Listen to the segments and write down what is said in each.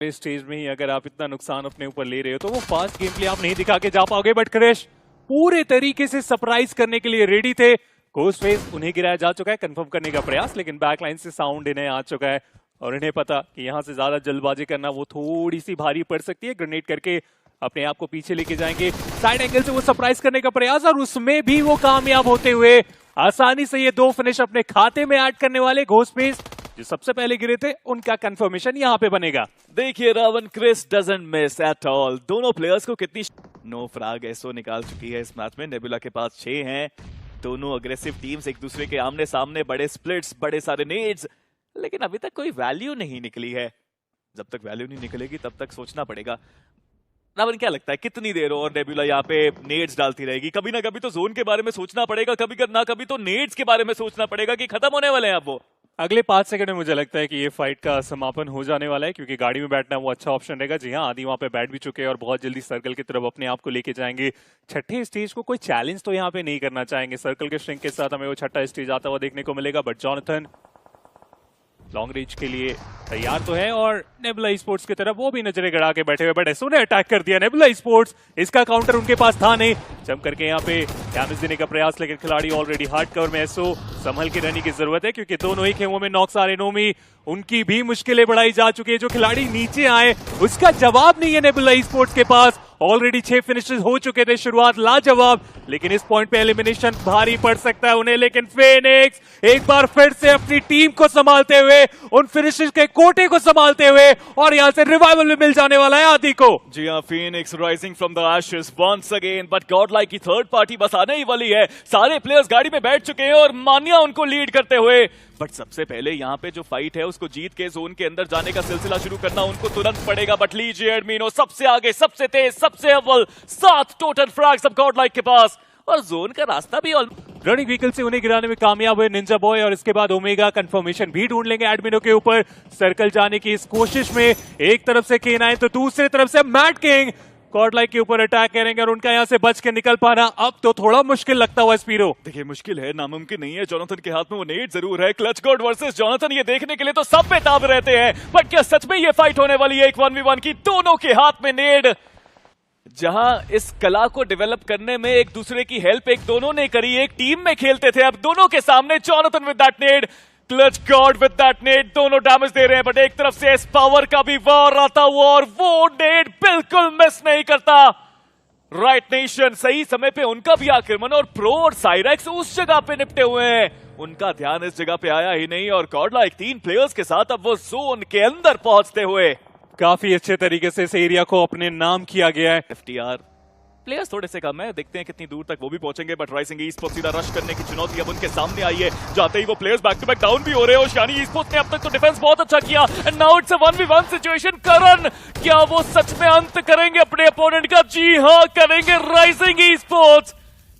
इस स्टेज में ही अगर आप इतना नुकसान अपने ऊपर ले रहे हो तो वो फास्ट गेम प्ले आप नहीं दिखा के जा पाओगे। बट क्रिश पूरे तरीके से सरप्राइज करने के लिए रेडी थे। घोस्टफेस उन्हें गिराया जा चुका है, कंफर्म करने का प्रयास, लेकिन बैकलाइन से साउंड इन्हें आ चुका है और इन्हें पता कि यहां से ज्यादा जल्दबाजी करना वो थोड़ी सी भारी पड़ सकती है। ग्रेनेड करके अपने आप को पीछे लेके जाएंगे, साइड एंगल से वो सरप्राइज करने का प्रयास और उसमें भी वो कामयाब होते हुए आसानी से ये 2 फिनिश अपने खाते में ऐड करने वाले घोस्टफेस जो सबसे पहले गिरे थे उनका कंफर्मेशन यहाँ पे बनेगा। देखिए रावण Chris doesn't miss at all. दोनों प्लेयर्स को कितनी नो फ्रैग एसओ निकाल चुकी है इस मैच में। नेबुला के पास 6 हैं। दोनों अग्रेसिव टीम्स एक दूसरे के आमने सामने, बड़े स्प्लिट्स, बड़े सारे नेड्स, लेकिन अभी तक कोई वैल्यू नहीं निकली है। जब तक वैल्यू नहीं निकलेगी तब तक सोचना पड़ेगा। रावण क्या लगता है कितनी देर और नेबुला यहाँ पे नेड्स डालती रहेगी? कभी ना कभी तो जोन के बारे में सोचना पड़ेगा, कभी ना कभी तो नेड्स के बारे में सोचना पड़ेगा कि खत्म होने वाले हैं अब वो। अगले 5 सेकंड में मुझे लगता है कि ये फाइट का समापन हो जाने वाला है, क्योंकि गाड़ी में बैठना वो अच्छा ऑप्शन रहेगा। जी हाँ, आदि वहां पे बैठ भी चुके हैं और बहुत जल्दी सर्कल की तरफ अपने आप को लेके जाएंगे। छठे स्टेज को कोई चैलेंज तो यहाँ पे नहीं करना चाहेंगे। सर्कल के श्रिंक के साथ हमें वो छठा स्टेज आता हुआ देखने को मिलेगा। बट जॉनथन लॉन्ग रेंज के लिए तैयार तो है और नेबुला स्पोर्ट्स की तरफ वो भी नजरें गड़ा के बैठे हुए। बट एसओ ने अटैक कर दिया नेबुला स्पोर्ट्स, इसका काउंटर उनके पास था नहीं। जम करके यहाँ पे डैमेज देने का प्रयास, लेकिन खिलाड़ी ऑलरेडी हार्ड कवर में। एसओ संभल के रहने की जरूरत है, क्योंकि दोनों ही खेमों में नॉक्स आ रहे। नोमी उनकी भी मुश्किलें बढ़ाई जा चुकी है। जो खिलाड़ी नीचे आए उसका जवाब नहीं है नेबुला स्पोर्ट्स के पास। ऑलरेडी 6 फिनिशेस हो चुके थे, शुरुआत लाजवाब, लेकिन इस पॉइंट पे एलिमिनेशन भारी पड़ सकता है उन्हें। लेकिन फेनिक्स एक बार फिर से अपनी टीम को संभालते हुए, उन फिनिशेस के कोटे को संभालते हुए, और यहां से रिवाइवल भी मिल जाने वाला है आदि को। जी हाँ, phoenix rising from the ashes once again. But god like की थर्ड पार्टी बस आने ही वाली है। सारे प्लेयर्स गाड़ी में बैठ चुके हैं और मानिया उनको लीड करते हुए। बट सबसे पहले यहाँ पे जो फाइट है उसको जीत के जोन के अंदर जाने का सिलसिला शुरू करना उनको तुरंत पड़ेगा। बट लीजिए एडमिनो सबसे आगे, सबसे तेज, सबसे अव्वल, 7 टोटल फ्रैग्स अब गॉड लाइक के पास, और जोन का रास्ता भी रनिंग व्हीकल से उन्हें गिराने में कामयाब हुए निंजा बॉय। और इसके बाद ओमेगा कंफर्मेशन भी ढूंढ लेंगे एडमिनो के ऊपर सर्कल जाने की इस कोशिश में। एक तरफ से केनाइन तो दूसरी तरफ से मैट किंग गॉड लाइक के ऊपर अटैक करेंगे और उनका यहाँ से बच के निकल पाना अब तो थोड़ा मुश्किल लगता हुआ स्पीरो। देखिए मुश्किल है, नामुमकिन नहीं है। जॉनथन के हाथ में वो नेड जरूर है। क्लच गॉड वर्सेस जॉनथन, ये देखने के लिए तो सब बेताब रहते हैं। बट क्या सच में ये फाइट होने वाली है एक 1v1 की? दोनों के हाथ में नेड। जहां इस कला को डेवलप करने में एक दूसरे की हेल्प एक दोनों ने करी, एक टीम में खेलते थे, अब दोनों के सामने Jonathan with that nade, clutch god with that nade, दोनों डैमेज दे रहे हैं। बट एक तरफ से इस पावर का भी वार आता हुआ और वो नेड बिल्कुल मिस नहीं करता। राइट नेशन सही समय पे उनका भी आक्रमण, और प्रो और साइरेक्स उस जगह पे निपटे हुए हैं। उनका ध्यान इस जगह पे आया ही नहीं, और गॉड लाइक 3 प्लेयर्स के साथ अब वो जोन के अंदर पहुंचते हुए काफी अच्छे तरीके से इस एरिया को अपने नाम किया गया है। एफटीआर प्लेयर्स थोड़े से कम है, देखते हैं कितनी दूर तक वो भी पहुंचेंगे। बट राइजिंग ई-स्पोर्ट्स सीधा रश करने की चुनौती अब उनके सामने आई है। जाते ही वो players back to back down भी हो रहे हैं, और शानी ई-स्पोर्ट्स ने अब तक तो डिफेंस बहुत अच्छा किया। And now it's a 1v1 situation. Karan क्या वो सच में अंत करेंगे अपने अपोनेंट का? जी हां करेंगे राइजिंग ई-स्पोर्ट्स।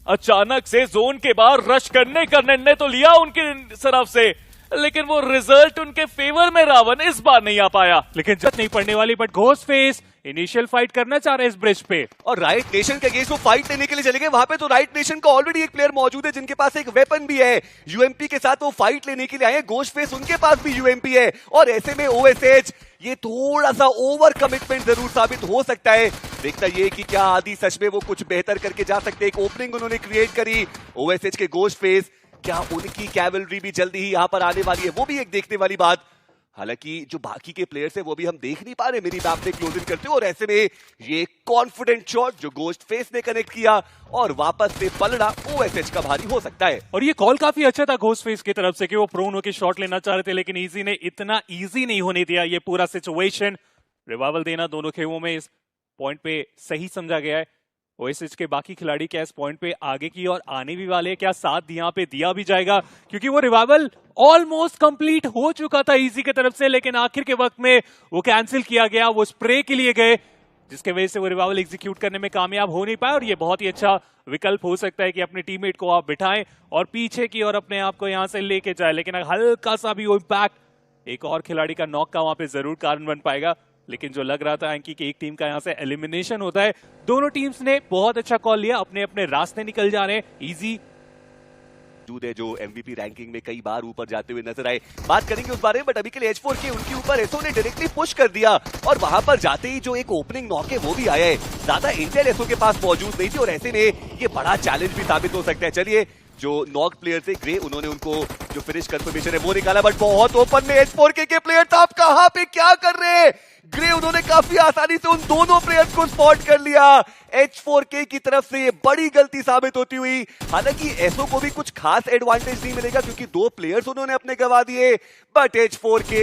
अचानक से जोन के बाहर रश करने का निर्णय तो लिया उनकी तरफ से, लेकिन वो रिजल्ट उनके फेवर में रावण इस बार नहीं आ पाया। लेकिन जरूरत नहीं पड़ने वाली। बट घोस्टफेस इनिशियल फाइट करना चाह रहे हैं इस ब्रिज पे, और राइट नेशन के अगेंस्ट वो फाइट लेने के लिए चले गए। वहां पे तो राइट नेशन का ऑलरेडी एक प्लेयर मौजूद है जिनके पास एक वेपन भी है। यूएमपी के साथ वो फाइट लेने के लिए आए हैं। घोस्टफेस उनके पास भी यूएमपी है, और ऐसे में ओएसएच ये थोड़ा सा ओवर कमिटमेंट जरूर साबित हो सकता है। देखता ये कि क्या आदि सच में वो कुछ बेहतर करके जा सकते हैं। एक ओपनिंग उन्होंने क्रिएट करी ओएसएच के घोस्टफेस, क्या उनकी कैवलरी भी जल्दी ही यहां पर आने वाली है, वो भी एक देखने वाली बात। हालांकि जो बाकी के प्लेयर्स हैं वो भी हम देख नहीं पा रहे मेरी मैप में क्लोज इन करते हो, और ऐसे में ये कॉन्फिडेंट शॉट जो घोस्टफेस ने कनेक्ट किया और वापस से पलड़ा ओएसएच का भारी हो सकता है। और ये कॉल काफी अच्छा था घोस्टफेस की तरफ से कि वो प्रोन होकर शॉट लेना चाह रहे थे, लेकिन इजी ने इतना इजी नहीं होने दिया ये पूरा सिचुएशन। रिवाइवल देना दोनों खेमों में इस पॉइंट पे सही समझा गया है। ओएसएच के बाकी खिलाड़ी क्या इस पॉइंट पे आगे की और आने भी वाले हैं? क्या साथ यहाँ पे दिया भी जाएगा? क्योंकि वो रिवाइवल ऑलमोस्ट कंप्लीट हो चुका था इजी की तरफ से, लेकिन आखिर के वक्त में वो कैंसिल किया गया। वो स्प्रे के लिए गए, जिसके वजह से वो रिवाइवल एग्जीक्यूट करने में कामयाब हो नहीं पाए। और ये बहुत ही अच्छा विकल्प हो सकता है कि अपने टीममेट को आप बिठाएं और पीछे की और अपने आप को यहाँ से लेके जाए, लेकिन हल्का सा भी वो इम्पैक्ट एक और खिलाड़ी का नॉक का वहां पे जरूर कारण बन पाएगा। लेकिन जो लग रहा था एंकी कि एक टीम का यहां से एलिमिनेशन होता है, दोनों टीम्स ने बहुत अच्छा कॉल लिया, अपने अपने रास्ते निकल जा रहे हैं। इजी मौजूद है, जो एमवीपी रैंकिंग में कई बार ऊपर जाते हुए नजर आए। बात करेंगे उस बारे में, बट अभी के लिए H4K उनके ऊपर एसओ ने डायरेक्टली पुश कर दिया और वहां पर जाते ही जो एक ओपनिंग नॉक है वो भी आया है। ज्यादा इंटेल एसओ के पास मौजूद नहीं थी और ऐसे में ये बड़ा चैलेंज भी साबित हो सकता है। चलिए, जो नॉक प्लेयर थे ग्रे, उन्होंने उनको जो फिनिश कंफर्मेशन है वो निकाला, बट बहुत ओपन में H4K के प्लेयर था। आप कहां पे क्या कर रहे हैं? ग्रे उन्होंने काफी आसानी से उन दोनों प्लेयर्स को स्पॉट कर लिया। H4K की तरफ से ये बड़ी गलती साबित होती हुई। हालांकि एसओ को भी कुछ खास एडवांटेज नहीं मिलेगा क्योंकि 2 प्लेयर्स उन्होंने अपने गंवा दिए, बट H4K,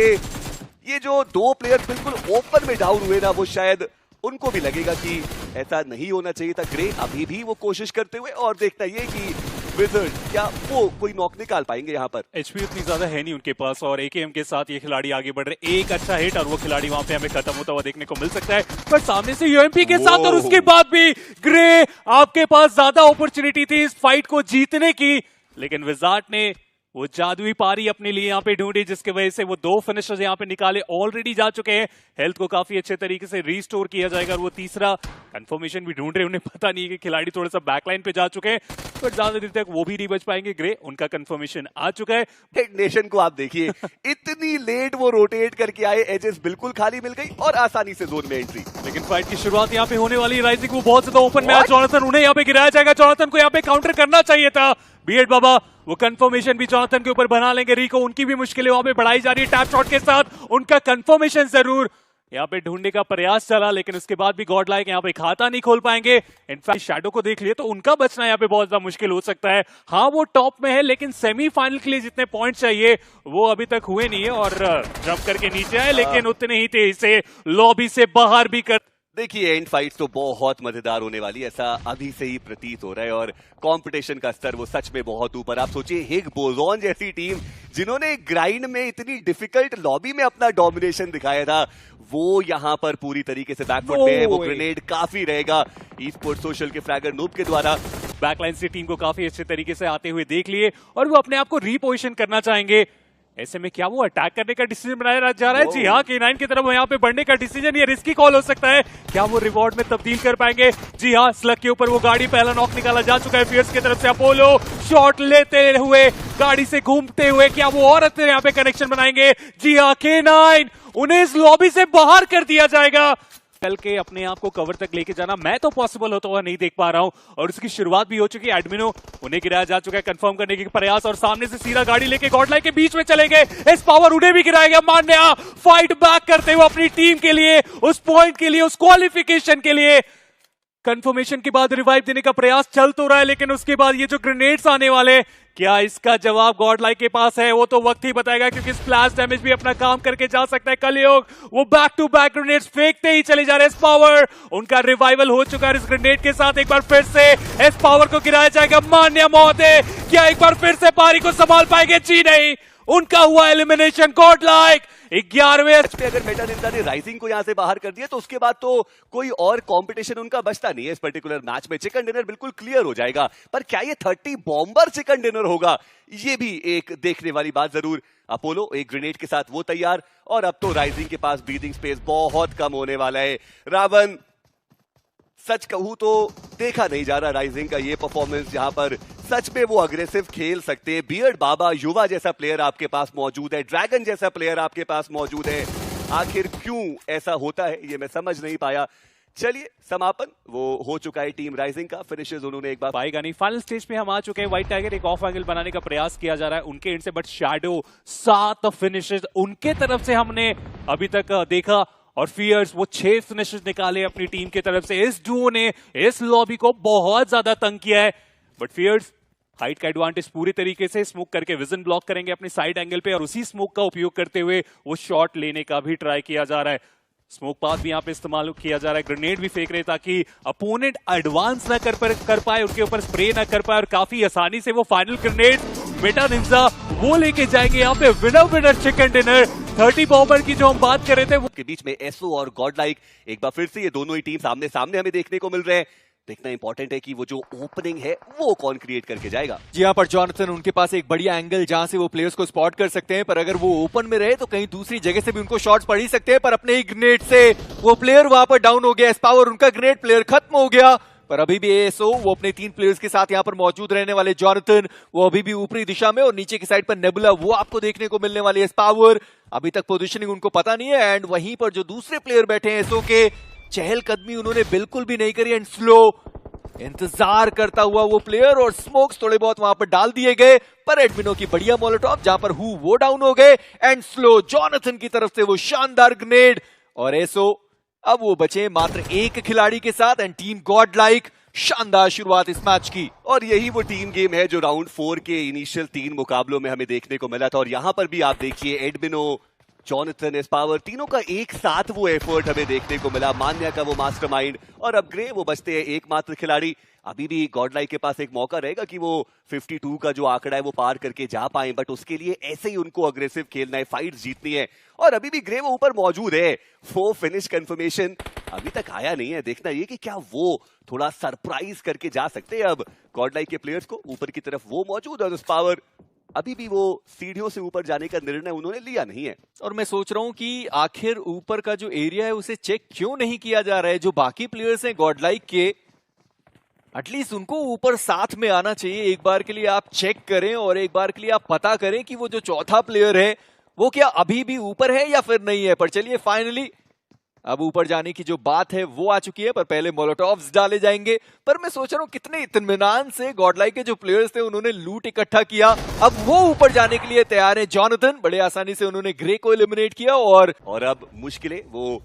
ये जो 2 प्लेयर्स बिल्कुल ओपन में डाउन हुए ना, वो शायद उनको भी लगेगा कि ऐसा नहीं होना चाहिए था। ग्रे अभी भी वो कोशिश करते हुए, और देखना ये कि विज़र्ड क्या वो कोई नॉक निकाल पाएंगे यहाँ पर। एचपी उतनी ज्यादा है नहीं उनके पास और एकेएम के साथ ये खिलाड़ी आगे बढ़ रहे। एक अच्छा हिट और वो खिलाड़ी वहां पे हमें खत्म होता हुआ देखने को मिल सकता है, पर सामने से यूएमपी के साथ, और उसके बाद भी ग्रे, आपके पास ज्यादा अपॉर्चुनिटी थी इस फाइट को जीतने की, लेकिन विज़ार्ड ने वो जादुई पारी अपने लिए यहाँ पे ढूंढी, जिसकी वजह से वो 2 फिनिशर्स यहाँ पे निकाले ऑलरेडी जा चुके हैं। हेल्थ को काफी अच्छे तरीके से रिस्टोर किया जाएगा और वो तीसरा कंफर्मेशन भी ढूंढ रहे हैं। उन्हें पता नहीं है कि खिलाड़ी थोड़ा सा बैकलाइन पे जा चुके हैं, पर ज्यादा देर तक वो भी नहीं बच पाएंगे। ग्रे, उनका कंफर्मेशन आ चुका है। हेड नेशन को आप देखिए, इतनी लेट वो रोटेट करके आए, एजेस बिल्कुल खाली मिल गई और आसानी से जोन में एंट्री। लेकिन फाइट की शुरुआत यहाँ पे होने वाली। राइजिंग वो बहुत ज्यादा ओपन में है। जॉनथन, उन्हें यहाँ पे गिराया जाएगा। जॉनथन को यहाँ पे काउंटर करना चाहिए था। बीएड बाबा वो कंफर्मेशन भी जॉनथन के ऊपर बना लेंगे। रिको, उनकी भी मुश्किलें वहां पे बढ़ाई जा रही है। टैप शॉट के साथ उनका कंफर्मेशन जरूर यहाँ पे ढूंढने का प्रयास चला, लेकिन उसके बाद भी गॉड लाइक यहाँ पे खाता नहीं खोल पाएंगे। इनफैक्ट शैडो को देख लिए तो उनका बचना यहाँ पे बहुत ज्यादा मुश्किल हो सकता है। हाँ, वो टॉप में है, लेकिन सेमीफाइनल के लिए जितने पॉइंट चाहिए वो अभी तक हुए नहीं है और जंप करके नीचे आए, लेकिन उतने ही तेजी से लॉबी से बाहर भी कर। देखिए, एंड फाइट्स तो बहुत मजेदार होने वाली है, ऐसा अभी से ही प्रतीत हो रहा है और कंपटीशन का स्तर वो सच में बहुत ऊपर। आप सोचिए, हिग बोजोन जैसी टीम जिन्होंने ग्राइंड में इतनी डिफिकल्ट लॉबी में अपना डोमिनेशन दिखाया था, वो यहां पर पूरी तरीके से बैकफुट पे है। वो ग्रेनेड काफी रहेगा ई स्पोर्ट्स सोशल के फ्रैगर नूब के द्वारा। बैकलाइन से टीम को काफी अच्छे तरीके से आते हुए देख लिए और वो अपने आप को रीपोजिशन करना चाहेंगे। ऐसे में क्या वो अटैक करने का डिसीजन बनाया जा रहा है? जी हाँ, K9 की तरफ यहाँ पे बढ़ने का डिसीजन ये रिस्की कॉल हो सकता है। क्या वो रिवॉर्ड में तब्दील कर पाएंगे? जी हाँ, स्लग के ऊपर वो गाड़ी, पहला नॉक निकाला जा चुका है। फियर्स की तरफ से अपोलो शॉट लेते हुए, गाड़ी से घूमते हुए, क्या वो और यहाँ पे कनेक्शन बनाएंगे? जी हाँ, K9, उन्हें इस लॉबी से बाहर कर दिया जाएगा। कल के अपने आप को कवर तक लेके जाना मैं तो पॉसिबल होता हुआ नहीं देख पा रहा हूं और उसकी शुरुआत भी हो चुकी है। एडमिनो, उन्हें गिराया जा चुका है, कंफर्म करने के प्रयास, और सामने से सीधा गाड़ी लेके गॉडलाइक के बीच में चलेंगे। एस पावर, उन्हें भी गिराया गया। मान्या फाइट बैक करते हुए अपनी टीम के लिए, उस पॉइंट के लिए, उस क्वालिफिकेशन के लिए। कंफर्मेशन के बाद रिवाइव देने का प्रयास चल तो रहा है, लेकिन उसके बाद ये जो ग्रेनेड्स आने वाले, क्या इसका जवाब गॉडलाइक के पास है? वो तो वक्त ही बताएगा, क्योंकि स्प्लैश डैमेज भी अपना काम करके जा सकता है। कलयुग वो बैक टू बैक ग्रेनेड्स फेंकते ही चले जा रहे हैं। एस पावर, उनका रिवाइवल हो चुका है इस ग्रेनेड के साथ। एक बार फिर से एस पावर को गिराया जाएगा। मान्या महोदय, क्या एक बार फिर से पारी को संभाल पाएंगे? जी नहीं, उनका हुआ एलिमिनेशन। गॉडलाइक 11वें पे अगर मेटा निंजा ने राइजिंग को यहां से बाहर कर दिया तो उसके बाद तो कोई और कंपटीशन उनका बचता नहीं है इस पर्टिकुलर मैच में। चिकन डिनर बिल्कुल क्लियर हो जाएगा, पर क्या ये 30 बॉम्बर चिकन डिनर होगा? ये भी एक देखने वाली बात जरूर। अपोलो एक ग्रेनेड के साथ वो तैयार, और अब तो राइजिंग के पास ब्रीदिंग स्पेस बहुत कम होने वाला है। रावण, सच कहूं तो देखा नहीं जा रहा राइजिंग का ये परफॉर्मेंस, जहां पर सच में वो अग्रेसिव खेल सकते हैं। बियर्ड बाबा, युवा जैसा प्लेयर आपके पास मौजूद है, ड्रैगन जैसा प्लेयर आपके पास मौजूद है। आखिर क्यों ऐसा होता है ये मैं समझ नहीं पाया। चलिए, समापन वो हो चुका है टीम राइजिंग का। फिनिशेस उन्होंने एक बार पाएगा नहीं। फाइनल स्टेज पे हम आ चुके हैं। व्हाइट टाइगर एक ऑफ एंगल बनाने का प्रयास किया जा रहा है उनके एंड से, बट शैडो 7 फिनिशेस उनके तरफ से हमने अभी तक देखा, और फियर्स वो 6 फिनिशेस निकाले अपनी टीम की तरफ से। इस डुओ ने इस लॉबी को बहुत ज्यादा तंग किया है, बट फियर्स हाइट का एडवांटेज पूरी तरीके से स्मोक करके विजन ब्लॉक करेंगे अपने साइड एंगल पे, और उसी स्मोक का उपयोग करते हुए वो शॉट लेने का भी ट्राई किया जा रहा है। स्मोक पाथ भी यहाँ पे इस्तेमाल किया जा रहा है। ग्रेनेड भी फेंक रहे ताकि अपोनेंट एडवांस ना कर पाए, उनके ऊपर स्प्रे ना कर पाए, और काफी आसानी से वो फाइनल ग्रेनेड मेटा निंजा वो लेके जाएंगे यहाँ पे विनर चिकन डिनर। 30 बॉम्बर की जो हम बात कर रहे थे वो के बीच में एसओ और गॉडलाइक एक बार फिर से ये दोनों ही टीम सामने सामने हमें देखने को मिल रहे हैं। देखना इंपॉर्टेंट है कि वो जो ओपनिंग है वो कौन क्रिएट करके जाएगा। जी हाँ, पर जॉनथन, उनके पास एक बढ़िया एंगल जहां से वो प्लेयर्स को स्पॉट कर सकते हैं, पर अगर वो ओपन में रहे तो कहीं दूसरी जगह से भी उनको शॉट्स पड़ ही सकते हैं। पर अपने ही ग्रेनेड से वो प्लेयर वहां पर डाउन हो गया। एस पावर, उनका ग्रेनेड प्लेयर खत्म हो गया। पर अभी भी एएसओ वो अपने 3 प्लेयर्स के साथ यहाँ पर मौजूद रहने वाले जोनाथन वो अभी भी ऊपरी दिशा में और नीचे की साइड पर नेबुला वो आपको देखने को मिलने वाली है। पावर अभी तक पोजीशनिंग उनको पता नहीं है एंड वहीं पर जो दूसरे प्लेयर बैठे हैं एसओ के चहलकदमी उन्होंने बिल्कुल भी नहीं करी एंड स्लो इंतजार करता हुआ वो प्लेयर और स्मोक्स थोड़े बहुत वहां पर डाल दिए गए पर एडमिनो की बढ़िया मोलोटॉप जहां पर वो डाउन हो गए एंड स्लो जोनाथन की तरफ से वो शानदार ग्रेनेड और एसओ अब वो बचे मात्र एक खिलाड़ी के साथ एंड टीम गॉड लाइक शानदार शुरुआत इस मैच की। और यही वो टीम गेम है जो राउंड 4 के इनिशियल 3 मुकाबलों में हमें देखने को मिला था और यहां पर भी आप देखिए एडमिनो जोनाथन एस पावर तीनों का एक साथ वो एफर्ट हमें देखने को मिला। मान्या का वो मास्टरमाइंड और अब ग्रे वो बचते हैं एकमात्र खिलाड़ी। अभी भी गॉडलाइक के पास एक मौका रहेगा कि वो 52 का जो आंकड़ा है वो पार करके जा पाए बट उसके लिए ऐसे ही उनको अग्रेसिव खेलना है, फाइट जीतनी है और अभी भी ग्रे वो ऊपर मौजूद है। 4 फिनिश कंफर्मेशन अभी तक आया नहीं है। देखना ये कि क्या वो थोड़ा सरप्राइज करके जा सकते हैं अब गॉडलाइक के प्लेयर्स को। ऊपर की तरफ वो मौजूद है और पावर अभी भी वो सीढ़ियों से ऊपर जाने का निर्णय उन्होंने लिया नहीं है। और मैं सोच रहा हूं कि आखिर ऊपर का जो एरिया है उसे चेक क्यों नहीं किया जा रहा है। जो बाकी प्लेयर्स हैं गॉडलाइक के एटलीस्ट उनको ऊपर साथ में आना चाहिए। एक बार के लिए आप चेक करें और एक बार के लिए आप पता करें कि वो जो चौथा प्लेयर है वो क्या अभी भी ऊपर है या फिर नहीं है। पर चलिए फाइनली अब ऊपर जाने की जो बात है वो आ चुकी है पर पहले मोलोटॉव्स डाले जाएंगे। पर मैं सोच रहा हूं कितने इत्मीनान से गॉडलाइक के जो प्लेयर्स थे उन्होंने लूट इकट्ठा किया। अब वो ऊपर जाने के लिए तैयार है। जोनाथन बड़े आसानी से उन्होंने ग्रे को एलिमिनेट किया और अब मुश्किलें वो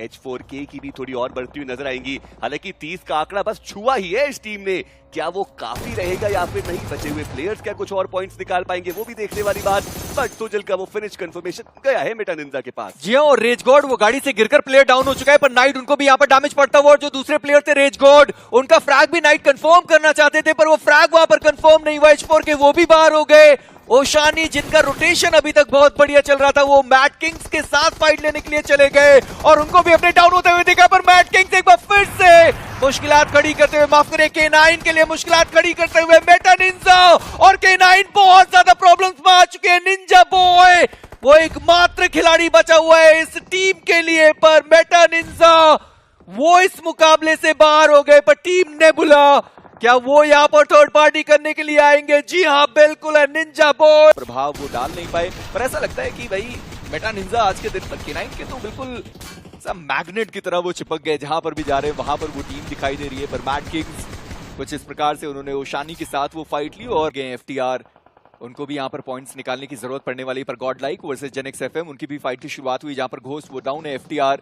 H4K की भी थोड़ी और बढ़ती हुई नजर आएंगी। हालांकि 30 का आंकड़ा बस छुआ ही है इस टीम ने। क्या वो काफी रहेगा या फिर नहीं? बचे हुए प्लेयर्स क्या कुछ और पॉइंट्स निकाल पाएंगे वो भी देखने वाली बात। बट सुजल का वो फिनिश कंफर्मेशन गया है मेटा निंजा के पास। जी हाँ, और रेज गॉड वो गाड़ी से गिरकर प्लेयर डाउन हो चुका है पर नाइट उनको भी यहाँ पर डैमेज पड़ता हुआ और जो दूसरे प्लेयर थे रेज गॉड उनका फ्रैग भी नाइट कंफर्म करना चाहते थे पर वो फ्रैग वहां पर कंफर्म नहीं हुआ। H4K वो भी बाहर हो गए। ओशानी जिनका रोटेशन अभी तक बहुत बढ़िया चल रहा था वो मैट किंग्स के साथ फाइट लेने के लिए चले गए और उनको भी अपने डाउन होते हुए देखा पर मैट किंग्स एक बार फिर से मुश्किलात खड़ी करते हुए, माफ करें K9 के लिए मुश्किलात खड़ी करते हुए मेटा निंजा और K9 बहुत ज्यादा प्रॉब्लम्स में आ चुके हैं। निंजा बॉय वो एकमात्र खिलाड़ी बचा हुआ है इस टीम के लिए पर मेटा निंजा वो इस मुकाबले से बाहर हो गए। पर टीम नेबुला क्या वो यहाँ पर थर्ड पार्टी करने के लिए आएंगे? जी हाँ बिल्कुल है। निंजा बॉय प्रभाव वो डाल नहीं पाए पर ऐसा लगता है कि भाई मेटा निंजा आज के दिन पर K9 के तो बिल्कुल मैग्नेट की तरह वो चिपक गए। जहां पर भी जा रहे हैं वहां पर वो टीम दिखाई दे रही है। पर मैट किंग्स कुछ इस प्रकार से उन्होंने ओशानी के साथ वो फाइट ली और गए FTR उनको भी यहाँ पर पॉइंट्स निकालने की जरूरत पड़ने वाली है। पर गॉडलाइक वर्सेस जेनेक्स FM उनकी भी फाइट की शुरुआत हुई जहां पर घोस्ट वो डाउन है। FTR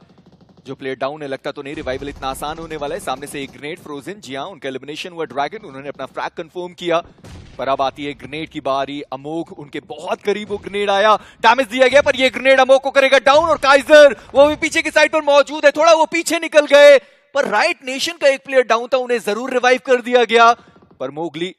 जो प्लेयर डाउन है लगता तो नहीं रिवाइवल इतना आसान होने वाला है। सामने से एक ग्रेनेड फ्रोजन, जी हाँ उनका एलिमिनेशन हुआ ड्रैगन, उन्होंने अपना फ्रैग कंफर्म किया। पर अब आती है ग्रेनेड की बारी। अमोघ उनके बहुत करीब वो ग्रेनेड आया, डैमेज दिया गया पर ये ग्रेनेड अमोघ को करेगा डाउन और काइजर वो भी पीछे की साइड पर मौजूद है। थोड़ा वो पीछे निकल गए पर राइट नेशन का एक प्लेयर डाउन था, उन्हें जरूर रिवाइव कर दिया गया। पर मोगली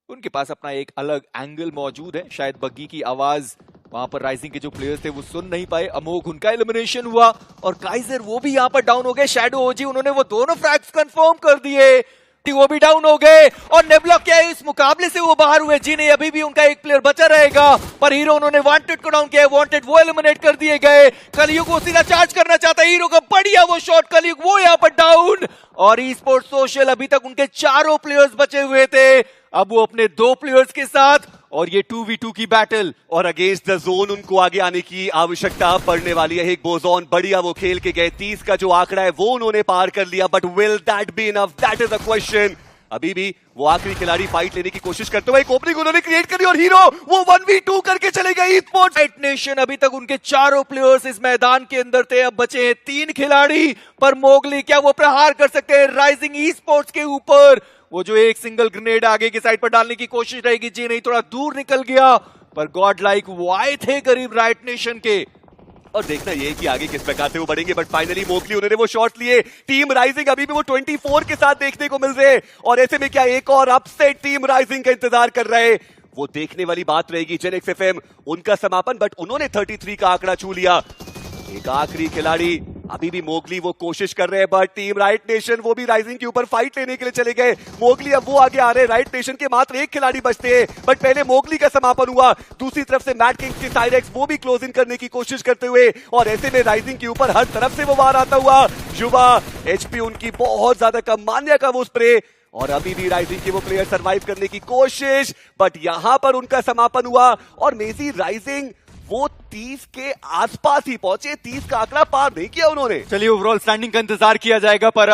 उनके पास अपना एक अलग एंगल मौजूद है। शायद बग्गी की आवाज वहां पर राइजिंग के जो प्लेयर्स थे वो सुन नहीं पाए। अमोघ उनका एलिमिनेशन हुआ और काइजर वो भी यहाँ पर डाउन हो गए। शैडो ओजी उन्होंने वो दोनों फ्रैग्स कंफर्म कर दिए, वो भी डाउन हो गए। और नेबुला क्या है इस मुकाबले से वो बाहर हुए? जी नहीं, अभी भी उनका एक प्लेयर बचा रहेगा पर हीरो उन्होंने वांटेड को डाउन किया, वांटेड वो एलिमिनेट कर दिए गए। कलयुग को सीधा चार्ज करना चाहता है, हीरो का बढ़िया वो शॉट, कलयुग वो यहाँ पर डाउन। और ई स्पोर्ट्स सोशल अभी तक उनके चारों प्लेयर्स बचे हुए थे, अब वो अपने 2 प्लेयर्स के साथ और ये 2v2 की बैटल और अगेंस्ट द जोन उनको आगे आने की आवश्यकता पड़ने वाली है। एक बोजोन बढ़िया वो खेल के गए, 30 का जो आंकड़ा है वो उन्होंने पार कर लिया but will that be enough? That is the question. अभी भी वो आखिरी खिलाड़ी फाइट लेने की कोशिश करते हुए एक ओपनिंग उन्होंने क्रिएट करी और हीरो वो 1v2 करके चले गए। ई स्पोर्ट्स राइट नेशन अभी तक उनके चारों प्लेयर्स इस मैदान के अंदर थे, अब बचे हैं 3 खिलाड़ी। पर मोगली क्या वो प्रहार कर सकते हैं राइजिंग ई स्पोर्ट्स के ऊपर? वो जो एक सिंगल ग्रेनेड आगे की साइड पर डालने की कोशिश रहेगी, जी नहीं थोड़ा दूर निकल गया। पर गॉड लाइक वो आए थे करीब राइट नेशन के और देखना ये कि आगे किस प्रकार से वो बढ़ेंगे बट फाइनली मोगली उन्होंने वो शॉट लिए। टीम राइजिंग अभी भी वो 24 के साथ देखने को मिल रहे और ऐसे में क्या एक और अपसेट टीम राइजिंग का इंतजार कर रहे, वो देखने वाली बात रहेगी। जेनेक्स FM उनका समापन बट उन्होंने 33 का आंकड़ा छू लिया। एक आखिरी खिलाड़ी अभी भी मोगली वो कोशिश कर रहे हैं, बट टीम राइट नेशन वो भी राइजिंग के ऊपर फाइट लेने के लिए चले गए। मोगली अब वो आगे आ रहे हैं, राइट नेशन के मात्र एक खिलाड़ी बचते हैं, बट पहले मोगली का समापन हुआ। दूसरी तरफ से मैड किंग्स के साइरेक्स वो भी क्लोज इन करने की कोशिश करते हुए, और ऐसे में राइजिंग के ऊपर हर तरफ से वो वार आता हुआ। युवा एचपी उनकी बहुत ज्यादा कम, मान्या का वो स्प्रे, और अभी भी राइजिंग के वो प्लेयर सरवाइव करने की कोशिश, बट यहां पर उनका समापन हुआ। और मेजी राइजिंग वो 30 के आसपास ही पहुंचे, 30 का आंकड़ा पार नहीं किया उन्होंने। चलिए ओवरऑल स्टैंडिंग का इंतजार किया जाएगा, पर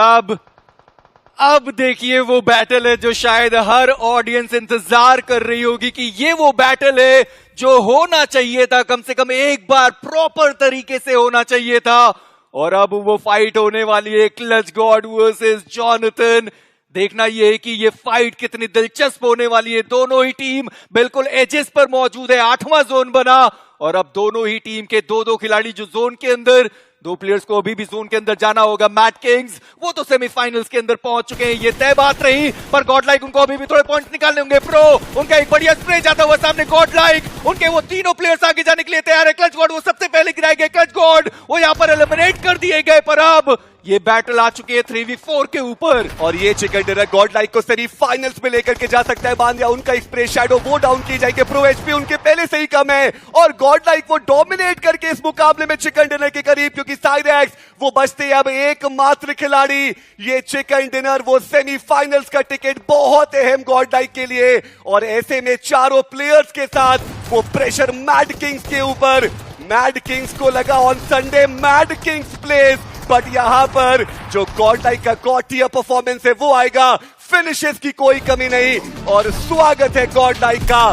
अब देखिए वो बैटल है जो शायद हर ऑडियंस इंतजार कर रही होगी कि ये वो बैटल है जो होना चाहिए था, कम से कम एक बार प्रॉपर तरीके से होना चाहिए था। और अब वो फाइट होने वाली है, क्लच गॉड वर्सेस जॉनथन। देखना ये है कि ये फाइट कितनी दिलचस्प होने वाली है। दोनों ही टीम बिल्कुल एजेस पर मौजूद है, 8वां जोन बना, और अब दोनों ही टीम के दो खिलाड़ी जो जोन के अंदर, 2 प्लेयर्स को अभी भी जोन के अंदर जाना होगा। मैड किंग्स वो तो सेमीफाइनल्स के अंदर पहुंच चुके हैं, ये तय बात रही, पर गॉडलाइक उनको अभी भी थोड़े पॉइंट्स निकालने होंगे। प्रो उनका एक बढ़िया स्प्रे जाता हुआ सामने, गॉडलाइक उनके वो तीनों प्लेयर्स आगे जाने के लिए तैयार है। क्लच गॉड वो सबसे पहले गिराए गए, क्लच गॉड वो यहां पर एलिमिनेट कर दिए गए, पर अब ये बैटल आ चुकी है 3v4 के ऊपर, और ये चिकन डिनर गॉडलाइक को सेमीफाइनल्स में लेकर के जा सकता है। बांधिया उनका एक्सप्रेस शैडो वो डाउन किए जाएंगे, प्रो एचपी उनके पहले से ही कम है, और गॉडलाइक वो डोमिनेट करके इस मुकाबले में चिकन डिनर के करीब, क्योंकि साइरेक्स वो बचते हैं अब एकमात्र खिलाड़ी। ये चिकन डिनर वो सेमीफाइनल्स का टिकट बहुत अहम गॉडलाइक के लिए, और ऐसे में चारों प्लेयर्स के साथ वो प्रेशर मैड किंग्स के ऊपर। मैड किंग्स को लगा on Sunday mad Kings place, but यहां पर जो गॉडलाइक का गॉड टियर परफॉर्मेंस है वो आएगा, फिनिशेस की कोई कमी नहीं। और स्वागत है गॉडलाइक का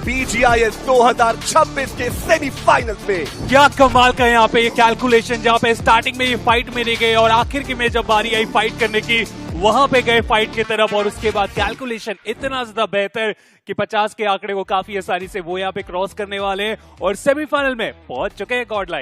BGIS 2026 के सेमीफाइनल्स में। क्या कमाल का यहाँ पे ये कैलकुलेशन, जहाँ पे स्टार्टिंग में ये फाइट में नहीं गए और आखिर की में जब बारी आई फाइट करने की, वहां पे गए फाइट की तरफ, और उसके बाद कैलकुलेशन इतना ज्यादा बेहतर कि 50 के आंकड़े को काफी आसानी से वो यहाँ पे क्रॉस करने वाले हैं और सेमीफाइनल में पहुंच चुके हैं गॉडलाइक।